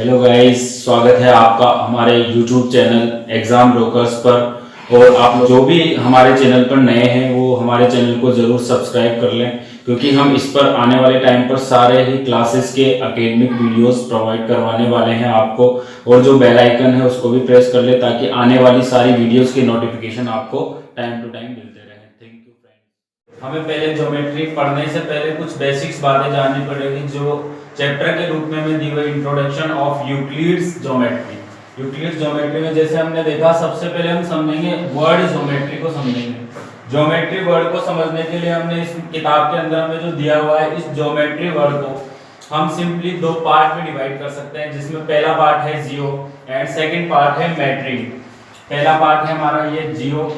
Hello guys, स्वागत है आपका हमारे यूट्यूब चैनल एग्जाम ब्रोकर्स पर। और आप लोग जो भी हमारे चैनल पर नए हैं वो हमारे चैनल को ज़रूर सब्सक्राइब कर लें, क्योंकि हम इस पर आने वाले टाइम पर सारे ही क्लासेस के एकेडमिक वीडियोस प्रोवाइड करवाने वाले हैं आपको। और जो बेल आइकन है उसको भी प्रेस कर ले ताकि आने वाली सारी वीडियोस की नोटिफिकेशन आपको टाइम टू टाइम मिलते रहे। Thank you friends. हमें पहले ज्योमेट्री पढ़ने से पहले कुछ बेसिक्स बातें जाननी पड़ेगी, जो चैप्टर के रूप में हमें दी हुई introduction of Euclid's geometry. Euclid's geometry में जैसे हमने देखा, सबसे पहले हम समझेंगे वर्ड ज्योमेट्री को समझेंगे। ज्योमेट्री वर्ड को समझने के लिए हमने इस किताब के अंदर हमें जो दिया हुआ है, इस ज्योमेट्री वर्ड को हम सिंपली दो पार्ट में डिवाइड कर सकते हैं, जिसमें पहला पार्ट है जियो एंड सेकंड पार्ट है मैट्रिक। पहला पार्ट है हमारा ये जियो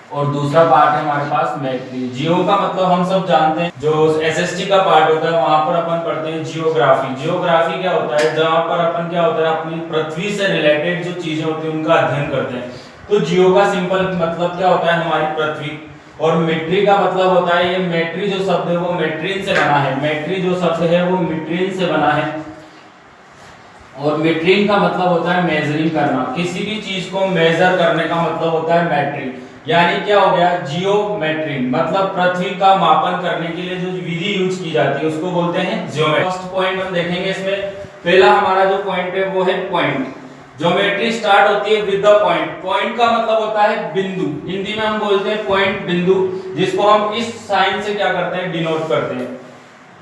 और दूसरा पार्ट है हमारे पास मैट्रिक। जियो का मतलब हम सब जानते हैं, जो एसएसटी का पार्ट होता है वहां पर अपन पढ़ते हैं जियोग्राफी। जियोग्राफी क्या होता है, जहां पर अपन क्या होता है अपनी पृथ्वी से रिलेटेड जो चीजें होती हैं उनका अध्ययन करते हैं। तो जियो का सिंपल मतलब क्या होता है, हमारी पृथ्वी। और मैट्रिक का मतलब होता है, ये मैट्री जो शब्द है वो मैट्रीन से बना है। मैट्री जो शब्द है वो मैट्रीन से बना है। और मैट्रीन का मतलब होता है मेजरिंग करना, किसी भी चीज को मेजर करने का मतलब होता है मैट्रिक। यानी क्या हो गया, जियोमेट्री मतलब पृथ्वी का मापन करने के लिए जो विधि यूज की जाती है उसको बोलते हैं जियोमेट्री। फर्स्ट पॉइंट हम देखेंगे इसमें। पहला हमारा जो पॉइंट है वो है पॉइंट। ज्योमेट्री स्टार्ट होती है विद द पॉइंट। पॉइंट का मतलब होता है बिंदु। हिंदी में हम बोलते हैं पॉइंट, बिंदु, जिसको हम इस साइन से क्या करते हैं, डिनोट करते हैं।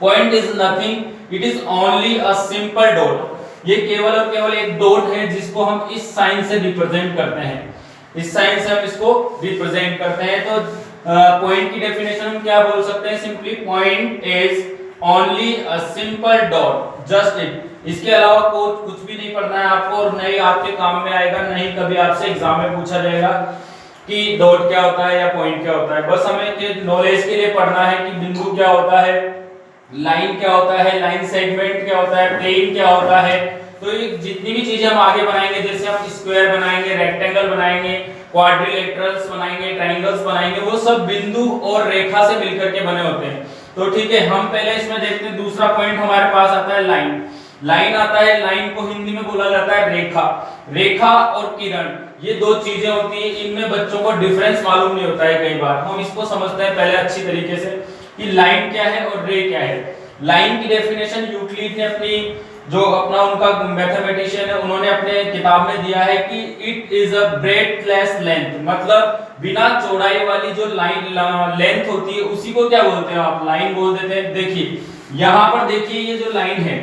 Point is nothing, it is only a simple dot. ये केवल और केवल एक डॉट है जिसको हम इस साइन से रिप्रेजेंट करते हैं। इस साइन से हम इसको रिप्रेजेंट करते हैं। तो पॉइंट की डेफिनेशन हम क्या बोल सकते हैं, simply point is only a simple dot, just it. इसके अलावा कुछ भी नहीं पढ़ना है आपको, और नहीं आपके काम में आएगा, नहीं कभी आपसे एग्जाम में पूछा जाएगा कि डॉट क्या होता है या पॉइंट क्या होता है। बस हमें नॉलेज के लिए पढ़ना है कि बिंदु क्या होता है, लाइन क्या होता है, लाइन सेगमेंट क्या होता है, प्लेन क्या होता है। तो ये जितनी भी चीजें हम आगे बनाएंगे, जैसे हम स्क्वायर बनाएंगे, रेक्टेंगल बनाएंगे, क्वाड्रिलेटरल्स बनाएंगे, ट्रायंगल्स बनाएंगे, वो सब बिंदु और रेखा से मिलकर के बने होते हैं। तो ठीक है, हम पहले इसमें देखते हैं। दूसरा पॉइंट हमारे पास आता है लाइन। लाइन आता है, लाइन को हिंदी में बोला जाता है रेखा। रेखा और किरण ये दो चीजें होती है, इनमें बच्चों को डिफरेंस मालूम नहीं होता है कई बार। हम इसको समझते हैं पहले अच्छी तरीके से कि लाइन क्या है और रे क्या है। लाइन की डेफिनेशन यूक्लिड ने अपनी जो अपना उनका मैथमेटिशियन है उन्होंने अपने किताब में दिया है कि इट इज अ ब्रेडथलेस लेंथ। मतलब बिना चौड़ाई वाली जो लाइन लेंथ होती है उसी को क्या बोलते हैं आप, लाइन बोल देते हैं। देखिए यहाँ पर देखिए, ये जो लाइन है,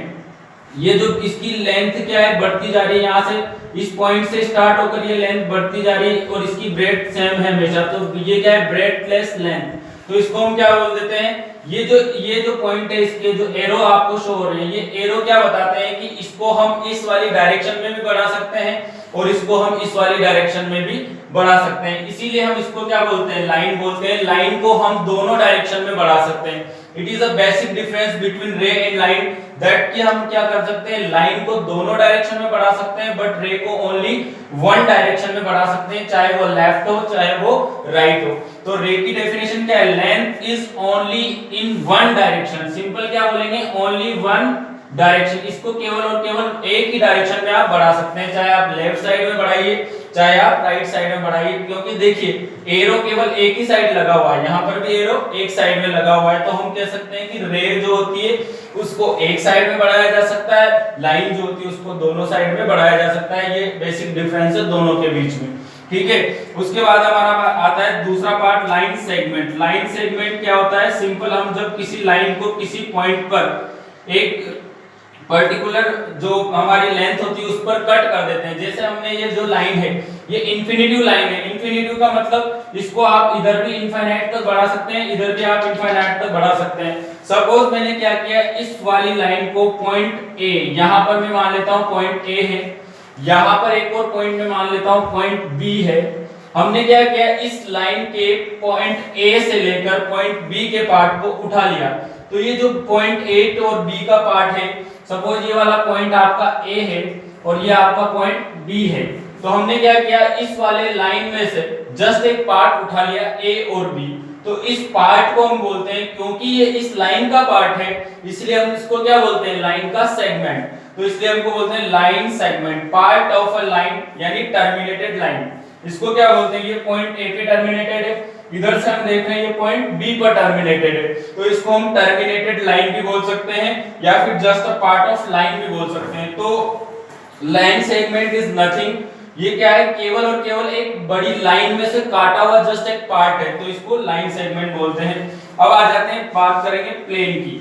ये जो इसकी लेंथ क्या है, बढ़ती जा रही है। यहाँ से इस पॉइंट से स्टार्ट होकर ये लेंथ बढ़ती जा रही है और इसकी ब्रेड सेम है हमेशा। तो ये क्या है, ब्रेडथलेस लेंथ। तो इसको हम क्या बोल देते हैं, ये जो पॉइंट है, इसके जो एरो आपको शो हो रहे हैं, ये एरो क्या बताते हैं कि इसको हम इस वाली डायरेक्शन में भी बढ़ा सकते हैं और इसको हम इस वाली डायरेक्शन में भी बढ़ा सकते हैं। इसीलिए हम इसको क्या बोलते हैं, लाइन बोलते हैं। लाइन को हम दोनों डायरेक्शन में बढ़ा सकते हैं। It is a basic difference between रे एंड लाइन, दैट कि हम क्या कर सकते हैं, लाइन को दोनों डायरेक्शन में बढ़ा सकते हैं बट रे को ओनली वन डायरेक्शन में बढ़ा सकते हैं, चाहे वो लेफ्ट हो चाहे वो राइट हो। तो रे की डेफिनेशन क्या है, length is only in one direction. Simple क्या बोलेंगे, ओनली वन डायरेक्शन। इसको केवल और केवल एक ही डायरेक्शन में आप बढ़ा सकते हैं, चाहे आप लेफ्ट साइड में बढ़ाइए चाहे आप राइट साइड में बढ़ाइए। क्योंकि देखिए एरो केवल एक ही साइड लगा हुआ है, यहाँ पर भी एरो एक साइड में लगा हुआ है। तो हम कह सकते हैं कि रे जो होती है उसको एक साइड में बढ़ाया जा सकता है, लाइन जो होती है उसको दोनों साइड में बढ़ाया जा सकता है। ये बेसिक डिफरेंस है दोनों के बीच में, ठीक है। उसके बाद हमारा आता है दूसरा part, line segment. Line segment क्या होता है, सिंपल हम जब किसी लाइन को किसी पॉइंट पर एक पर्टिकुलर जो हमारी लेंथ होती है उस पर कट कर देते हैं। जैसे हमने ये जो लाइन है ये इंफिनिटिव लाइन है। इंफिनिटिव का मतलब इसको आप इधर भी इनफाइनाइट तक बढ़ा सकते हैं, इधर भी आप इनफाइनाइट तक बढ़ा सकते हैं। सपोज मैंने क्या किया, इस वाली लाइन को पॉइंट ए, यहां पर मैं मान लेता हूं पॉइंट ए है, यहां पर एक और पॉइंट में मान लेता हूं पॉइंट बी है। हमने क्या किया, इस लाइन के पॉइंट ए से लेकर पॉइंट बी के पार्ट को उठा लिया। तो ये जो पॉइंट ए और बी का पार्ट है, सपोज ये वाला पॉइंट आपका ए है और ये आपका पॉइंट बी है। तो हमने क्या किया, इस वाले लाइन में से जस्ट एक पार्ट उठा लिया ए और बी। तो इस पार्ट को हम बोलते हैं, क्योंकि ये इस लाइन का पार्ट है इसलिए हम इसको क्या बोलते हैं, लाइन का सेगमेंट। तो इसलिए हमको बोलते हैं line segment, part of a line यानी टर्मिनेटेड लाइन। इसको क्या बोलते हैं, ये पॉइंट ए पे टर्मिनेटेड है, इधर से हम देख रहे हैं ये पॉइंट बी पर टर्मिनेटेड है, तो इसको हम टर्मिनेटेड लाइन भी बोल सकते हैं या फिर just a part of line भी बोल सकते हैं। तो लाइन सेगमेंट इज नथिंग, ये क्या है, केवल और केवल एक बड़ी लाइन में से काटा हुआ जस्ट एक पार्ट है, तो इसको लाइन सेगमेंट बोलते हैं। अब आ जाते हैं, बात करेंगे प्लेन की।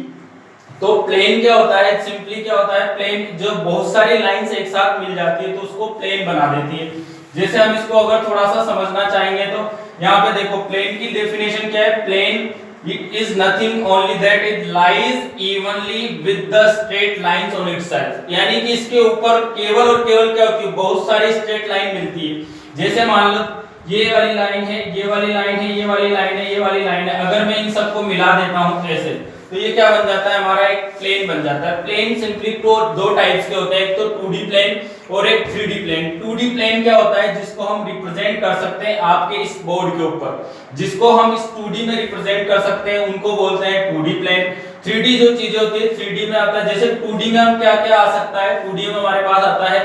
तो प्लेन क्या होता है, सिंपली क्या होता है, प्लेन जो बहुत सारी लाइंस एक साथ मिल जाती है तो उसको प्लेन बना देती है। जैसे हम इसको अगर थोड़ा सा समझना चाहेंगे तो यहाँ पे देखो प्लेन की डेफिनेशन क्या है, plane is nothing only that it lies evenly with the straight lines on its sides, यानी कि इसके ऊपर केवल और केवल क्या होती है, बहुत सारी स्ट्रेट लाइन मिलती है। जैसे मान लो ये वाली लाइन है, ये वाली लाइन है, ये वाली लाइन है, ये वाली लाइन है, अगर मैं इन सबको मिला देता हूँ ऐसे, तो ये क्या बन जाता है, हमारा एक प्लेन बन जाता है। प्लेन सिंपली दो टाइप्स के होते हैं, एक तो 2D प्लेन और एक 3D प्लेन। 2D प्लेन क्या होता है, जिसको हम रिप्रेजेंट कर सकते हैं आपके इस बोर्ड के ऊपर, जिसको हम इस 2D में रिप्रेजेंट कर सकते हैं उनको बोलते हैं 2D प्लेन। 3D जो चीजें होती है 3D में आता है, जैसे 2D में हम क्या क्या आ सकता है, 2D में हमारे पास आता है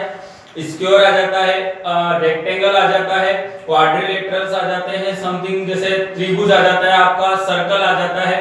स्क्वायर आ जाता है, रेक्टेंगल आ जाता है, क्वाड्रिलेटरल्स आ जाते हैं, समथिंग जैसे त्रिभुज आ जाता है, आपका सर्कल आ जाता है।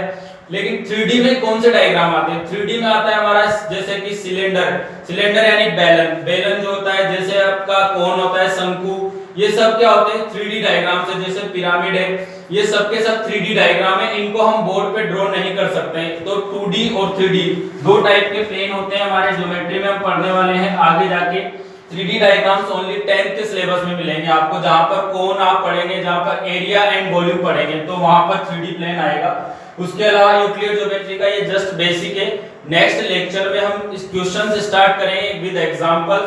लेकिन 3D में कौन से डायग्राम आते हैं, 3D में आता है हमारा जैसे कि सिलेंडर यानी बेलन जो होता है, जैसे आपका कोन होता है, शंकु, ये सब क्या होते हैं 3D डायग्राम से, जैसे पिरामिड है, ये सब के सब 3D डायग्राम है, इनको हम बोर्ड पे ड्रॉ नहीं कर सकते हैं। तो 2D और 3D दो टाइप के प्लेन होते हैं, हमारे ज्योमेट्री में हम पढ़ने वाले हैं आगे जाके। 3D डायग्राम्स ओनली 10th के सिलेबस में मिलेंगे आपको, जहां पर कोन आप पढ़ेंगे, जहां पर एरिया एंड वॉल्यूम पढ़ेंगे, तो वहां पर 3D प्लेन आएगा। उसके अलावा यूक्लिड ज्योमेट्री का ये जस्ट बेसिक है। नेक्स्ट लेक्चर में हम इस क्वेश्चन से स्टार्ट करेंगे विद एग्जांपल।